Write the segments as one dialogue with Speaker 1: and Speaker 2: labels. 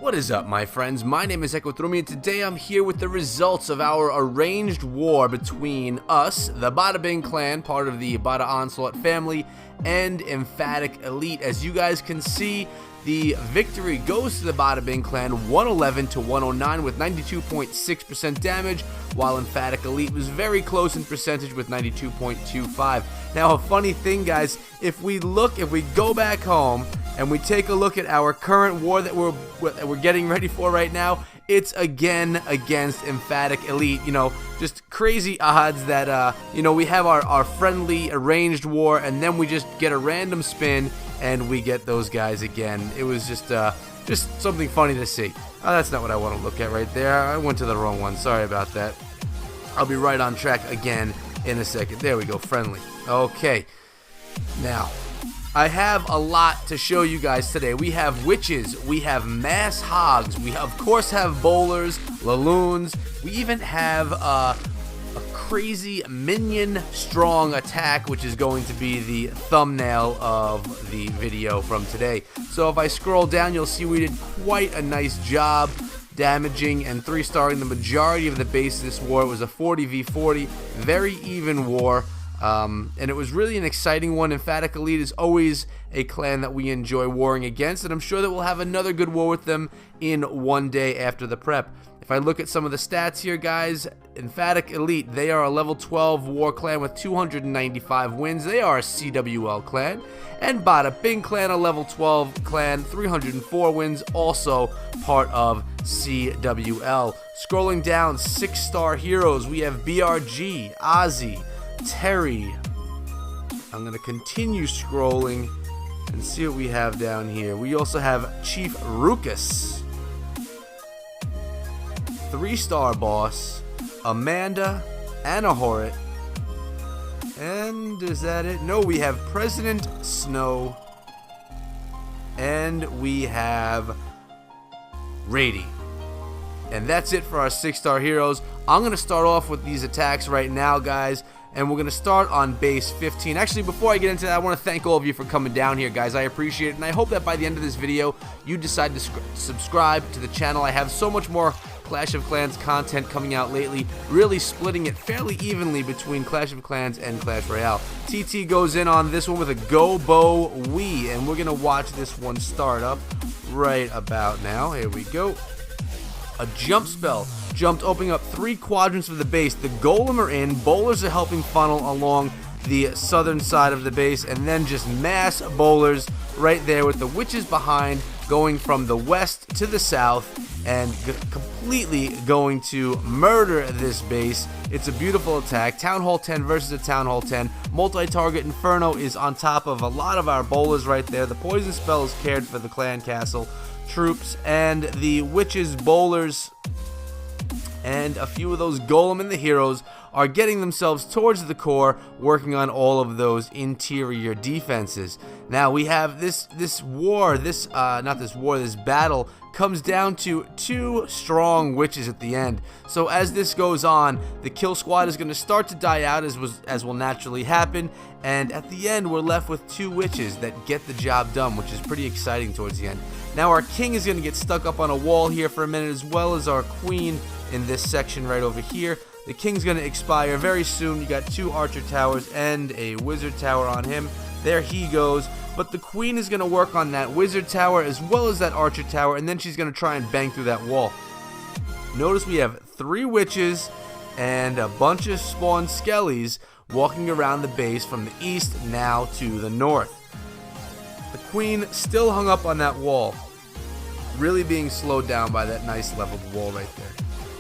Speaker 1: What is up, my friends? My name is Ekotrumi, and today I'm here with the results of our arranged war between us, the Bada Bing Clan, part of the Bada Onslaught family, and Emphatic Elite. As you guys can see, the victory goes to the Bada Bing Clan 111 to 109 with 92.6% damage, while Emphatic Elite was very close in percentage with 92.25. Now, a funny thing, guys, if we go back home and we take a look at our current war that we're getting ready for right now, it's again against Emphatic Elite. You know, just crazy odds that we have our friendly arranged war, and then we just get a random spin and we get those guys again. It was just something funny to see. Oh, that's not what I want to look at right there. I went to the wrong one. Sorry about that. I'll be right on track again in a second. There we go, friendly. Okay. Now, I have a lot to show you guys today. We have witches, we have mass hogs, we of course have bowlers, laloons, we even have a crazy minion strong attack, which is going to be the thumbnail of the video from today. So if I scroll down, you'll see we did quite a nice job damaging and 3-starring the majority of the base of this war. It was a 40v40, very even war. And it was really an exciting one. Emphatic Elite is always a clan that we enjoy warring against, and I'm sure that we'll have another good war with them in one day after the prep. If I look at some of the stats here, guys, Emphatic Elite, they are a level 12 war clan with 295 wins. They are a CWL clan. And Bada Bing Clan, a level 12 clan, 304 wins, also part of CWL. Scrolling down, 6-star heroes, we have BRG, Ozzy, Terry. I'm going to continue scrolling and see what we have down here. We also have Chief Ruckus, 3-star boss, Amanda, Anahorit, and is that it? No, we have President Snow, and we have Rady. And that's it for our 6-star heroes. I'm going to start off with these attacks right now, guys. And we're going to start on base 15. Actually, before I get into that, I want to thank all of you for coming down here, guys. I appreciate it. And I hope that by the end of this video, you decide to subscribe to the channel. I have so much more Clash of Clans content coming out lately, really splitting it fairly evenly between Clash of Clans and Clash Royale. TT goes in on this one with a Go Bo Wee, and we're going to watch this one start up right about now. Here we go. A jump spell jumped, opening up 3 quadrants of the base. The golem are in, bowlers are helping funnel along the southern side of the base, and then just mass bowlers right there with the witches behind, going from the west to the south and completely going to murder this base. It's a beautiful attack. Town Hall 10 versus a Town Hall 10. Multi-target Inferno is on top of a lot of our bowlers right there. The poison spell is cared for the clan castle troops, and the witches, bowlers, and a few of those golem and the heroes are getting themselves towards the core, working on all of those interior defenses. Now we have this battle comes down to 2 strong witches at the end. So as this goes on, the kill squad is going to start to die out, as will naturally happen, and at the end we're left with 2 witches that get the job done, which is pretty exciting towards the end. Now our king is going to get stuck up on a wall here for a minute, as well as our queen in this section right over here. The king's going to expire very soon. You got 2 archer towers and a wizard tower on him. There he goes. But the queen is going to work on that wizard tower as well as that archer tower, and then she's going to try and bang through that wall. Notice we have 3 witches and a bunch of spawned skellies walking around the base from the east now to the north. The queen still hung up on that wall, really being slowed down by that nice leveled wall right there.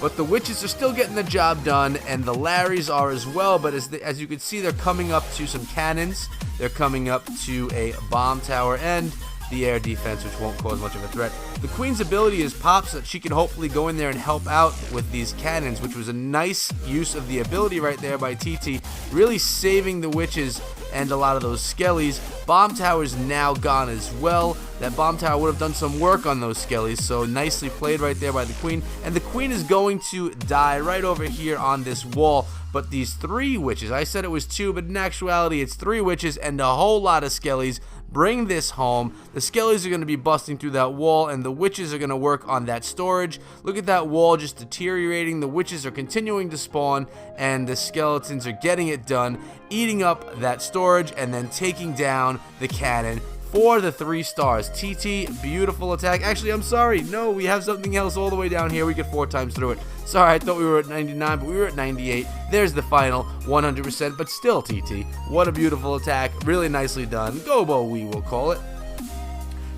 Speaker 1: But the witches are still getting the job done, and the Larrys are as well. But as you can see, they're coming up to some cannons. They're coming up to a bomb tower and the air defense, which won't cause much of a threat. The queen's ability is pop, so that she can hopefully go in there and help out with these cannons, which was a nice use of the ability right there by TT, really saving the witches and a lot of those skellies. Bomb tower's now gone as well. That bomb tower would have done some work on those skellies, so nicely played right there by the queen. And the queen is going to die right over here on this wall. but these 3 witches, I said it was 2, but in actuality it's 3 witches and a whole lot of skellies bring this home. The skellies are going to be busting through that wall, and the witches are going to work on that storage. Look at that wall just deteriorating. The witches are continuing to spawn, and the skeletons are getting it done, eating up that storage and then taking down the cannon for the 3 stars. TT, beautiful attack. Actually, I'm sorry. No, we have something else all the way down here. We get 4 times through it. Sorry, I thought we were at 99, but we were at 98. There's the final 100%, but still TT. What a beautiful attack. Really nicely done. Gobo, we will call it.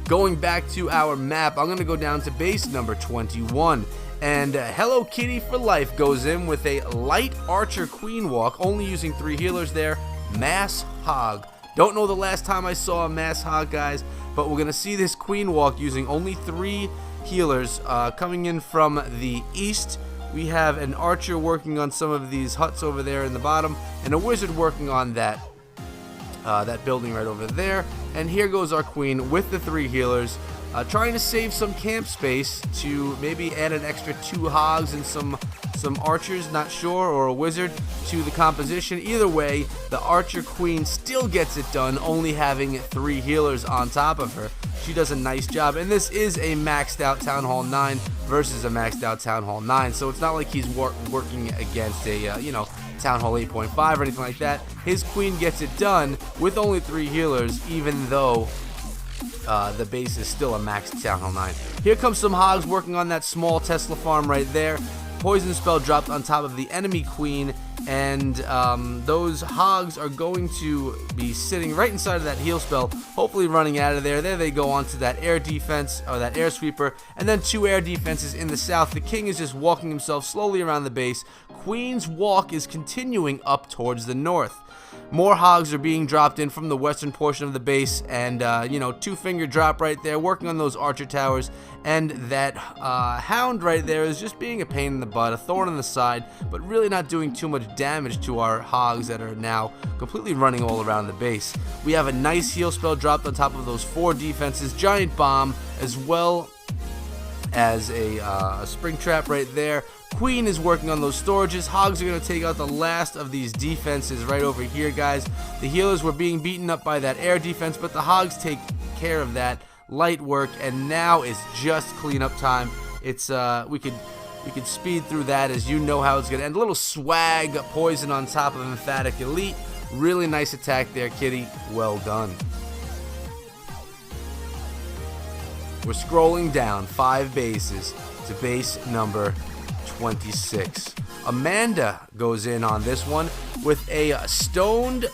Speaker 1: Going back to our map, I'm going to go down to base number 21. And Hello Kitty for life goes in with a light archer queen walk, only using 3 healers there. Mass hog. Don't know the last time I saw a mass hog, guys, but we're going to see this queen walk using only 3 healers coming in from the east. We have an archer working on some of these huts over there in the bottom, and a wizard working on that building right over there. And here goes our queen with the 3 healers, trying to save some camp space to maybe add an extra 2 hogs and some archers, not sure, or a wizard to the composition. Either way, the archer queen still gets it done, only having 3 healers on top of her. She does a nice job, and this is a maxed out Town Hall 9 versus a maxed out Town Hall 9, so it's not like he's working against a Town Hall 8.5 or anything like that. His queen gets it done with only 3 healers, even though the base is still a maxed Town Hall 9. Here comes some hogs working on that small Tesla farm right there. Poison spell dropped on top of the enemy queen, and those hogs are going to be sitting right inside of that heal spell, hopefully running out of there. There they go onto that air defense, or that air sweeper, and then 2 air defenses in the south. The king is just walking himself slowly around the base. Queen's walk is continuing up towards the north. More hogs are being dropped in from the western portion of the base, and 2-finger drop right there, working on those archer towers. And that hound right there is just being a pain in the butt, a thorn in the side, but really not doing too much damage to our hogs that are now completely running all around the base. We have a nice heal spell dropped on top of those 4 defenses, giant bomb, as well as a spring trap right there. Queen is working on those storages. Hogs are going to take out the last of these defenses right over here, guys. The healers were being beaten up by that air defense, but the hogs take care of that. Light work, and now it's just cleanup time. It's we could speed through that, as you know how it's going to end. A little swag poison on top of Emphatic Elite. Really nice attack there, Kitty. Well done. We're scrolling down 5 bases to base number 26. Amanda goes in on this one with a stoned,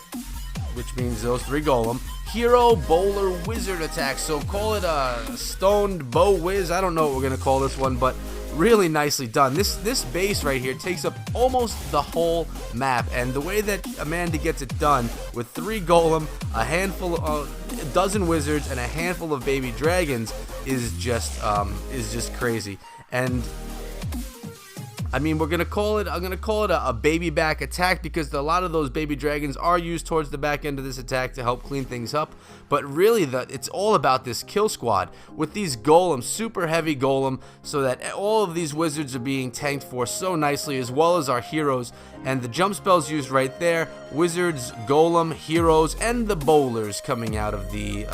Speaker 1: which means those 3 golem, hero, bowler, wizard attack. So call it a stoned bow whiz. I don't know what we're going to call this one, but really nicely done. This base right here takes up almost the whole map, and the way that Amanda gets it done with 3 golem, a dozen wizards, and a handful of baby dragons is just crazy. And I mean, I'm gonna call it a baby back attack, because a lot of those baby dragons are used towards the back end of this attack to help clean things up. But really, it's all about this kill squad with these golems, super heavy golem, so that all of these wizards are being tanked for so nicely, as well as our heroes. And the jump spells used right there: wizards, golem, heroes, and the bowlers coming out of the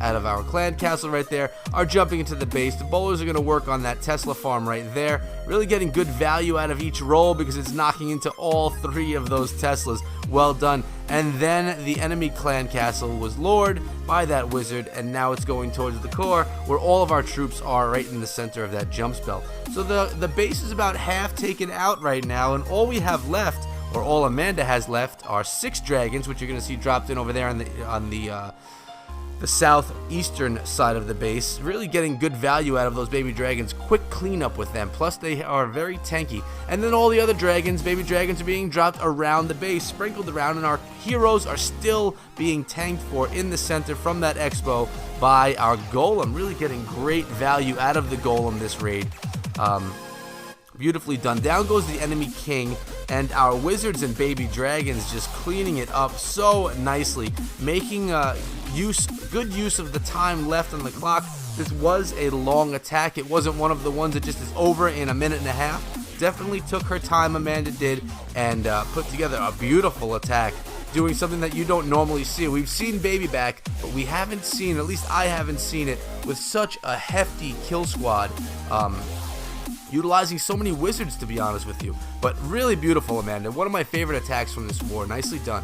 Speaker 1: out of our clan castle right there are jumping into the base. The bowlers are going to work on that Tesla farm right there, really getting good value out of each roll, because it's knocking into all 3 of those Teslas. Well done. And then the enemy clan castle was lured by that wizard, and now it's going towards the core, where all of our troops are right in the center of that jump spell. So the base is about half taken out right now, and all we have left, or all Amanda has left, are 6 dragons, which you're going to see dropped in over there on the southeastern side of the base, really getting good value out of those baby dragons. Quick cleanup with them, plus they are very tanky. And then all the other dragons, baby dragons, are being dropped around the base, sprinkled around, and our heroes are still being tanked for in the center from that expo by our golem. Really getting great value out of the golem this raid. Beautifully done. Down goes the enemy king, and our wizards and baby dragons just cleaning it up so nicely, making good use of the time left on the clock. This was a long attack. It wasn't one of the ones that just is over in a minute and a half. definitely took her time, Amanda did, and put together a beautiful attack, doing something that you don't normally see. We've seen Baby Back, but we haven't seen, at least I haven't seen it, with such a hefty kill squad, utilizing so many wizards, to be honest with you. But really beautiful, Amanda. One of my favorite attacks from this war. Nicely done.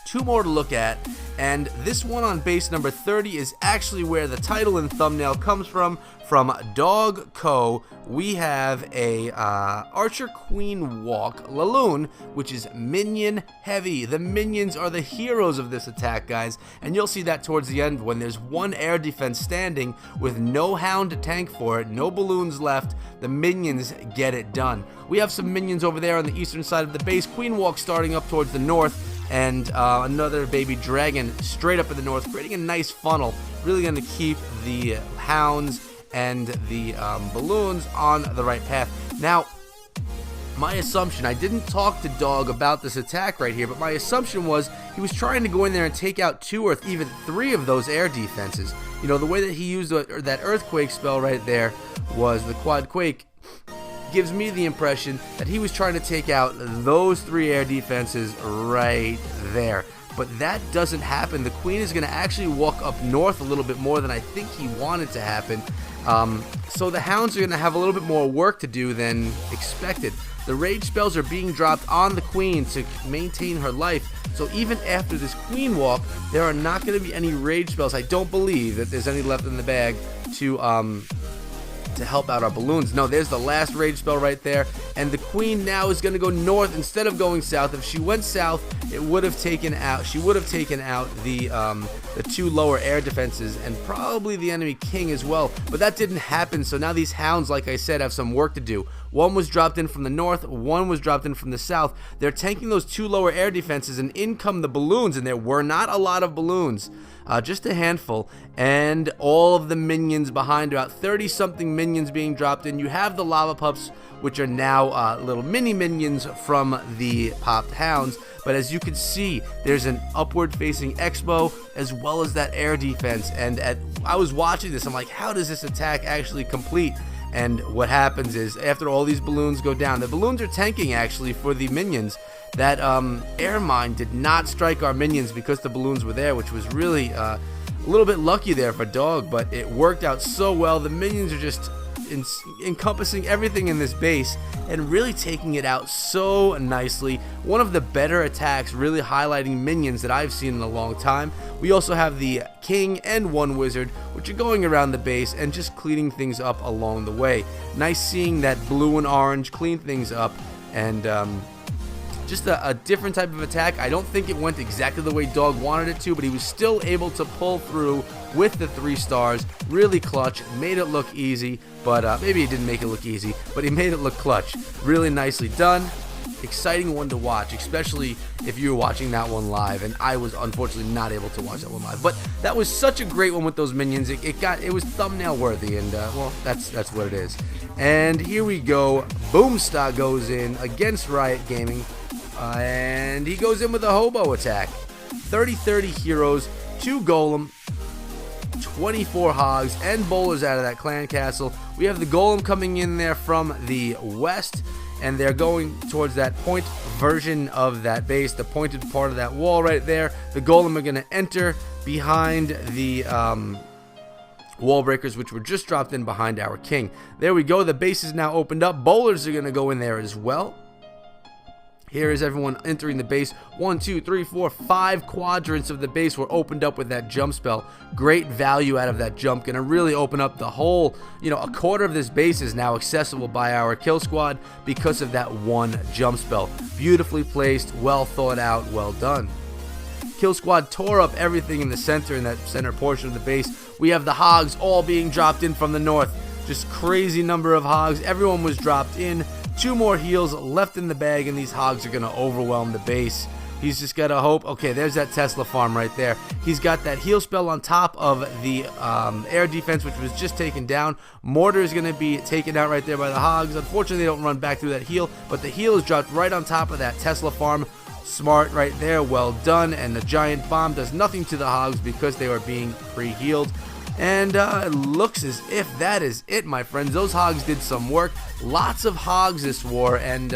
Speaker 1: Two more to look at, and this one on base number 30 is actually where the title and thumbnail comes from. From Dog Co, we have a Archer Queen Walk Laloon, which is minion heavy. The minions are the heroes of this attack, guys, and you'll see that towards the end when there's one air defense standing with no hound to tank for it, no balloons left. The minions get it done. We have some minions over there on the eastern side of the base. Queen Walk starting up towards the north, and another baby dragon straight up in the north, creating a nice funnel. Really going to keep the hounds and the balloons on the right path. Now, my assumption, I didn't talk to Dog about this attack right here, but my assumption was he was trying to go in there and take out 2 or even 3 of those air defenses. You know, the way that he used that earthquake spell right there was the quad quake. Gives me the impression that he was trying to take out those 3 air defenses right there. But that doesn't happen. The queen is going to actually walk up north a little bit more than I think he wanted to happen. So the hounds are going to have a little bit more work to do than expected. The rage spells are being dropped on the queen to maintain her life. So even after this queen walk, there are not going to be any rage spells. I don't believe that there's any left in the bag to help out our balloons. No, there's the last rage spell right there, and the queen now is going to go north instead of going south. If she went south, it would have taken out, she would have taken out the 2 lower air defenses and probably the enemy king as well, but that didn't happen. So now these hounds, like I said, have some work to do. One was dropped in from the north, one was dropped in from the south. They're tanking those 2 lower air defenses, and in come the balloons, and there were not a lot of balloons, just a handful, and all of the minions behind, about 30-something minions being dropped in. You have the lava pups, which are now little mini minions from the popped hounds, but as you can see, there's an upward-facing Expo as well as that air defense, and I was watching this, I'm like, how does this attack actually complete? And what happens is, after all these balloons go down, the balloons are tanking actually for the minions. That air mine did not strike our minions because the balloons were there, which was really a little bit lucky there for Dog, but it worked out so well. The minions are just encompassing everything in this base and really taking it out so nicely. One of the better attacks, really highlighting minions that I've seen in a long time. We also have the king and 1 wizard, which are going around the base and just cleaning things up along the way. Nice seeing that blue and orange clean things up, and just a different type of attack. I don't think it went exactly the way Dog wanted it to, but he was still able to pull through with the 3 stars. Really clutch, made it look easy, but maybe he didn't make it look easy, but he made it look clutch. Really nicely done. Exciting one to watch, especially if you were watching that one live, and I was unfortunately not able to watch that one live. But that was such a great one with those minions. It was thumbnail worthy, and well, that's what it is. And here we go. Boomstock goes in against Riot Gaming. And he goes in with a hobo attack. 30-30 heroes, 2 golem, 24 hogs, and bowlers out of that clan castle. We have the golem coming in there from the west, and they're going towards that point version of that base, the pointed part of that wall right there. The golem are going to enter behind the wall breakers, which were just dropped in behind our king. There we go. The base is now opened up. Bowlers are going to go in there as well. Here is everyone entering the base. 1, 2, 3, 4, 5 quadrants of the base were opened up with that jump spell. Great value out of that jump. Gonna really open up the whole, a quarter of this base is now accessible by our kill squad because of that 1 jump spell. Beautifully placed, well thought out, well done. Kill squad tore up everything in the center, in that center portion of the base. We have the hogs all being dropped in from the north. Just crazy number of hogs. Everyone was dropped in. 2 more heals left in the bag, and these hogs are going to overwhelm the base. He's just got to hope. Okay, there's that Tesla farm right there. He's got that heal spell on top of the air defense, which was just taken down. Mortar is going to be taken out right there by the hogs. Unfortunately, they don't run back through that heal, but the heal is dropped right on top of that Tesla farm. Smart right there, well done. And the giant bomb does nothing to the hogs because they were being pre-healed. And it looks as if that is it, my friends. Those hogs did some work. Lots of hogs this war, and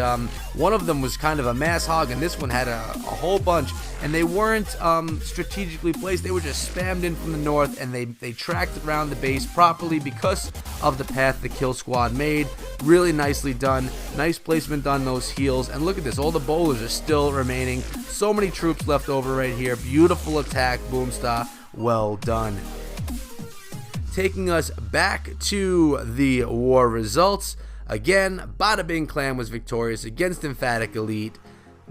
Speaker 1: one of them was kind of a mass hog, and this one had a whole bunch. And they weren't strategically placed. They were just spammed in from the north, and they tracked around the base properly because of the path the kill squad made. Really nicely done. Nice placement on those heals. And look at this. All the bowlers are still remaining. So many troops left over right here. Beautiful attack, Boomstar. Well done. Taking us back to the war results. Again, Bada Bing Clan was victorious against Emphatic Elite.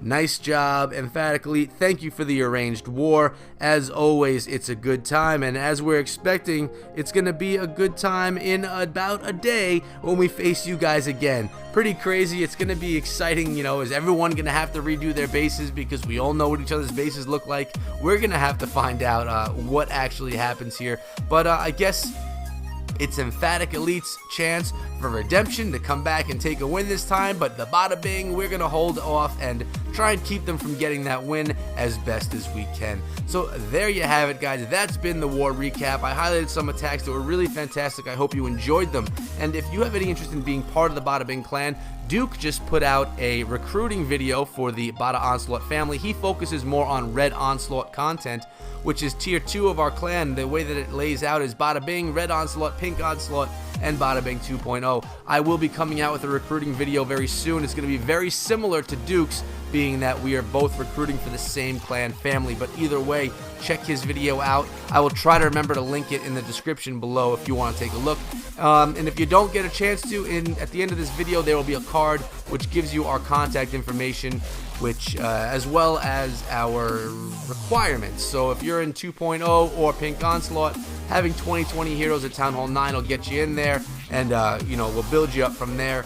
Speaker 1: Nice job, Emphatic Elite. Thank you for the arranged war. As always, it's a good time, and as we're expecting, it's going to be a good time in about a day when we face you guys again. Pretty crazy. It's going to be exciting, you know. Is everyone going to have to redo their bases because we all know what each other's bases look like? We're going to have to find out what actually happens here, but I guess it's Emphatic Elite's chance for redemption to come back and take a win this time, but the Bada Bing, we're going to hold off and try and keep them from getting that win as best as we can. So there you have it, guys. That's been the war recap. I highlighted some attacks that were really fantastic. I hope you enjoyed them. And if you have any interest in being part of the Bada Bing Clan, Duke just put out a recruiting video for the Bada Onslaught family. He focuses more on Red Onslaught content, which is tier 2 of our clan. The way that it lays out is Bada Bing, Red Onslaught, Pink Onslaught, and Bada Bing 2.0. I will be coming out with a recruiting video very soon. It's going to be very similar to Duke's, being that we are both recruiting for the same clan family, but either way, check his video out. I will try to remember to link it in the description below if you want to take a look. And if you don't get a chance to, at the end of this video, there will be a card which gives you our contact information, which as well as our requirements. So if you're in 2.0 or Pink Onslaught, having 2020 heroes at Town Hall 9 will get you in there, and you know, we'll build you up from there.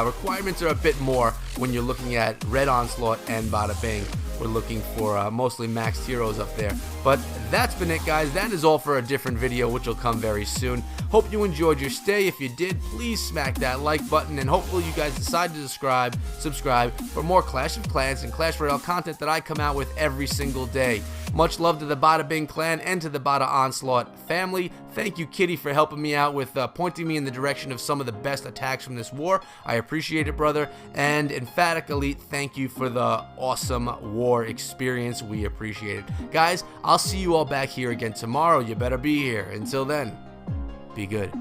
Speaker 1: Requirements are a bit more when you're looking at Red Onslaught and Bada Bing. We're looking for mostly maxed heroes up there. But that's been it, guys. That is all for a different video, which will come very soon. Hope you enjoyed your stay. If you did, please smack that like button, and hopefully you guys decide to subscribe for more Clash of Clans and Clash Royale content that I come out with every single day. Much love to the Bada Bing Clan and to the Bada Onslaught family. Thank you, Kitty, for helping me out with pointing me in the direction of some of the best attacks from this war. I appreciate it, brother. And Emphatic Elite, thank you for the awesome war experience. We appreciate it. Guys, I'll see you all back here again tomorrow. You better be here. Until then, be good.